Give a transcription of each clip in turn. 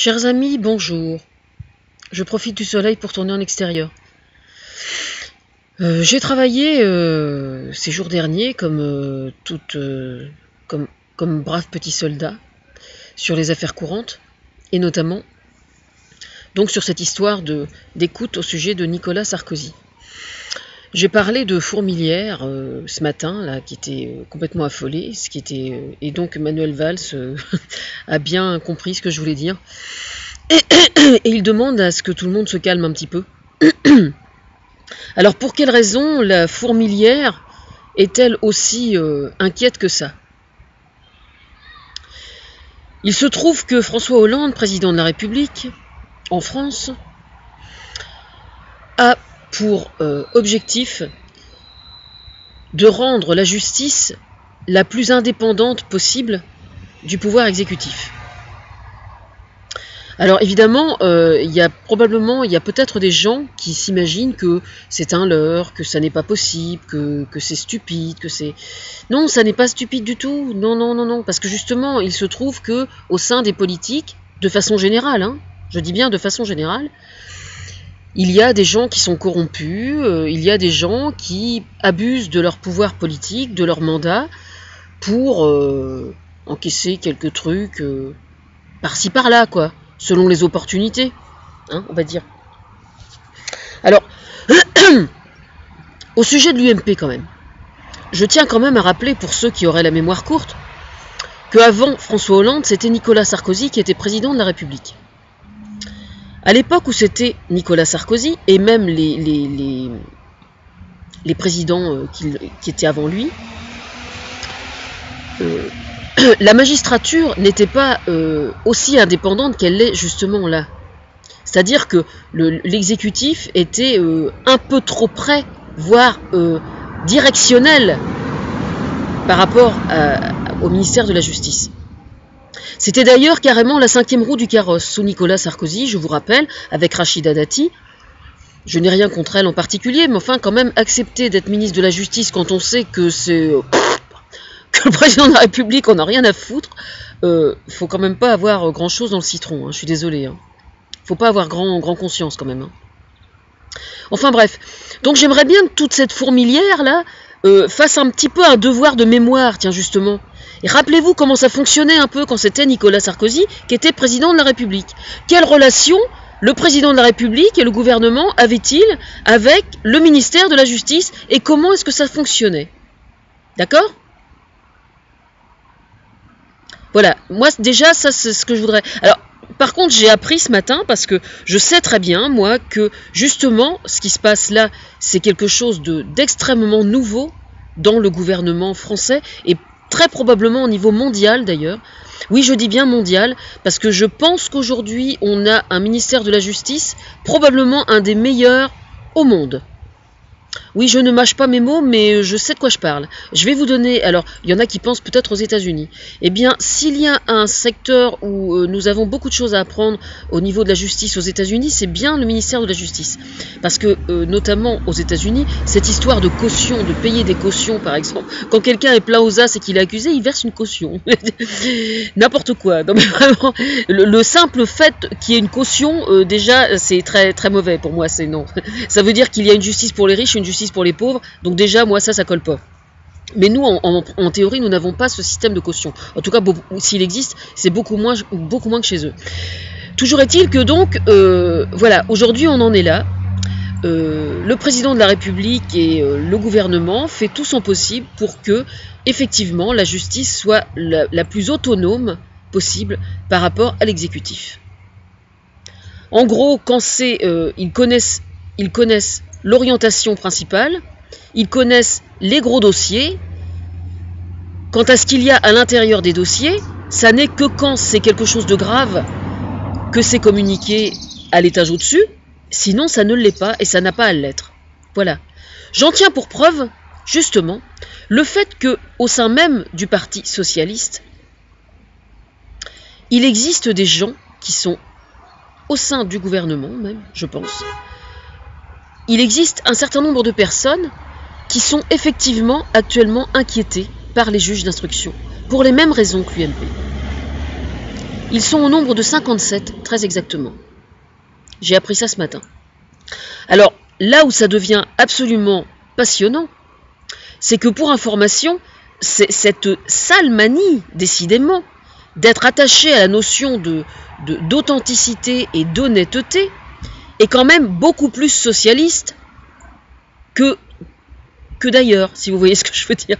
Chers amis, bonjour. Je profite du soleil pour tourner en extérieur. J'ai travaillé ces jours derniers comme brave petit soldat sur les affaires courantes et notamment donc sur cette histoire d'écoute au sujet de Nicolas Sarkozy. J'ai parlé de Fourmilière ce matin, là, qui était complètement affolée, et donc Manuel Valls a bien compris ce que je voulais dire. Et il demande à ce que tout le monde se calme un petit peu. Alors pour quelle raison la Fourmilière est-elle aussi inquiète que ça? Il se trouve que François Hollande, président de la République, en France, a pour objectif de rendre la justice la plus indépendante possible du pouvoir exécutif. Alors évidemment, il y a peut-être des gens qui s'imaginent que c'est un leurre, que ça n'est pas possible, que c'est stupide, que c'est... Non, ça n'est pas stupide du tout, non, parce que justement, il se trouve que au sein des politiques, de façon générale, je dis bien de façon générale, il y a des gens qui sont corrompus, il y a des gens qui abusent de leur pouvoir politique, de leur mandat, pour encaisser quelques trucs par-ci par-là, quoi, selon les opportunités, on va dire. Alors, au sujet de l'UMP quand même, je tiens quand même à rappeler, pour ceux qui auraient la mémoire courte, qu'avant François Hollande, c'était Nicolas Sarkozy qui était président de la République. À l'époque où c'était Nicolas Sarkozy, et même les présidents qui étaient avant lui, la magistrature n'était pas aussi indépendante qu'elle l'est justement là. C'est-à-dire que l'exécutif était un peu trop près, voire directionnel par rapport au ministère de la Justice. C'était d'ailleurs carrément la 5e roue du carrosse sous Nicolas Sarkozy, je vous rappelle, avec Rachida Dati. Je n'ai rien contre elle en particulier, mais enfin quand même accepter d'être ministre de la Justice quand on sait que c'est que le président de la République on n'a rien à foutre, faut quand même pas avoir grand chose dans le citron, je suis désolé. Faut pas avoir grand conscience quand même. Enfin bref, donc j'aimerais bien que toute cette fourmilière là fasse un petit peu un devoir de mémoire, tiens justement. Et rappelez-vous comment ça fonctionnait un peu quand c'était Nicolas Sarkozy qui était président de la République. Quelle relation le président de la République et le gouvernement avaient-ils avec le ministère de la Justice et comment est-ce que ça fonctionnait? D'accord? Voilà, moi déjà ça c'est ce que je voudrais... Alors par contre j'ai appris ce matin, parce que je sais très bien moi que justement ce qui se passe là c'est quelque chose d'extrêmement nouveau dans le gouvernement français et très probablement au niveau mondial d'ailleurs. Oui, je dis bien mondial, parce que je pense qu'aujourd'hui on a un ministère de la Justice probablement un des meilleurs au monde. Oui, je ne mâche pas mes mots, mais je sais de quoi je parle. Je vais vous donner... Alors, il y en a qui pensent peut-être aux États-Unis. Eh bien, s'il y a un secteur où nous avons beaucoup de choses à apprendre au niveau de la justice aux États-Unis, c'est bien le ministère de la Justice. Parce que, notamment aux États-Unis, cette histoire de caution, de payer des cautions, par exemple, quand quelqu'un est plein aux as et qu'il est accusé, il verse une caution. N'importe quoi. Non, mais vraiment, le simple fait qu'il y ait une caution, déjà, c'est très, très mauvais pour moi. C'est non. Ça veut dire qu'il y a une justice pour les riches, une justice pour les pauvres, donc déjà moi ça colle pas. Mais nous en théorie nous n'avons pas ce système de caution. En tout cas s'il existe c'est beaucoup moins que chez eux. Toujours est-il que donc voilà, aujourd'hui on en est là. Le président de la République et le gouvernement fait tout son possible pour que effectivement la justice soit la plus autonome possible par rapport à l'exécutif. En gros, quand c'est ils connaissent l'orientation principale, ils connaissent les gros dossiers. Quant à ce qu'il y a à l'intérieur des dossiers, ça n'est que quand c'est quelque chose de grave que c'est communiqué à l'étage au-dessus, sinon ça ne l'est pas et ça n'a pas à l'être. Voilà. J'en tiens pour preuve, justement, le fait qu'au sein même du Parti socialiste, il existe des gens qui sont au sein du gouvernement même, je pense. Il existe un certain nombre de personnes qui sont effectivement actuellement inquiétées par les juges d'instruction, pour les mêmes raisons que l'UMP. Ils sont au nombre de 57, très exactement. J'ai appris ça ce matin. Alors, là où ça devient absolument passionnant, c'est que pour information, cette sale manie, décidément, d'être attaché à la notion d'authenticité et d'honnêteté est quand même beaucoup plus socialiste que d'ailleurs, si vous voyez ce que je veux dire.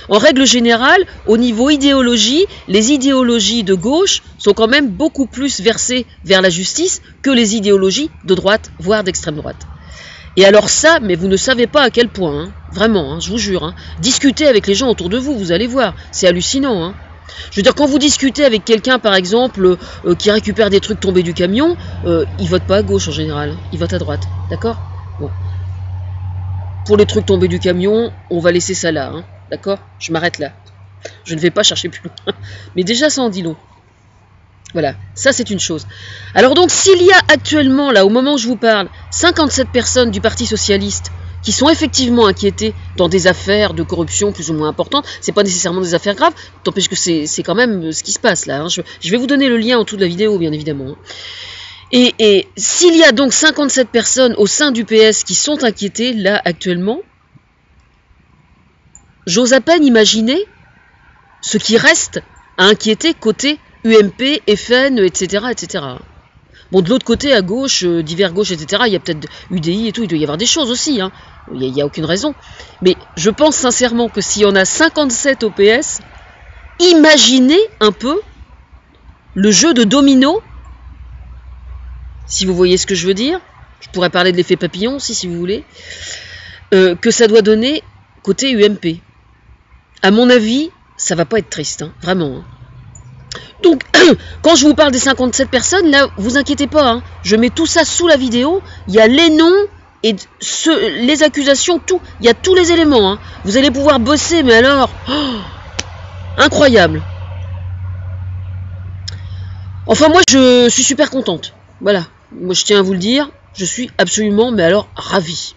En règle générale, au niveau idéologie, les idéologies de gauche sont quand même beaucoup plus versées vers la justice que les idéologies de droite, voire d'extrême droite. Et alors ça, mais vous ne savez pas à quel point, hein, vraiment, hein, je vous jure, hein, discutez avec les gens autour de vous, vous allez voir, c'est hallucinant. Hein. Je veux dire, quand vous discutez avec quelqu'un, par exemple, qui récupère des trucs tombés du camion, il vote pas à gauche en général, il vote à droite, d'accord? Bon. Pour les trucs tombés du camion, on va laisser ça là, hein, d'accord? Je m'arrête là. Je ne vais pas chercher plus loin. Mais déjà, ça en dit long. Voilà, ça c'est une chose. Alors donc, s'il y a actuellement, là, au moment où je vous parle, 57 personnes du Parti Socialiste qui sont effectivement inquiétées dans des affaires de corruption plus ou moins importantes, c'est pas nécessairement des affaires graves, tant pis que c'est quand même ce qui se passe là. Hein. Je vais vous donner le lien en dessous de la vidéo, bien évidemment. Hein. Et s'il y a donc 57 personnes au sein du PS qui sont inquiétées, là, actuellement, j'ose à peine imaginer ce qui reste à inquiéter côté UMP, FN, etc., etc. Bon, de l'autre côté, à gauche, divers gauche, etc., il y a peut-être UDI et tout, il doit y avoir des choses aussi, hein. Il n'y a aucune raison. Mais je pense sincèrement que s'il y en a 57 au PS, imaginez un peu le jeu de domino, si vous voyez ce que je veux dire. Je pourrais parler de l'effet papillon aussi, si vous voulez, que ça doit donner côté UMP. À mon avis, ça va pas être triste, hein, vraiment. Hein. Donc, quand je vous parle des 57 personnes, là, vous inquiétez pas, hein, je mets tout ça sous la vidéo, il y a les noms et les accusations, tout, il y a tous les éléments. Hein. Vous allez pouvoir bosser, mais alors, incroyable. Enfin, moi, je suis super contente. Voilà, moi, je tiens à vous le dire, je suis absolument, mais alors, ravie.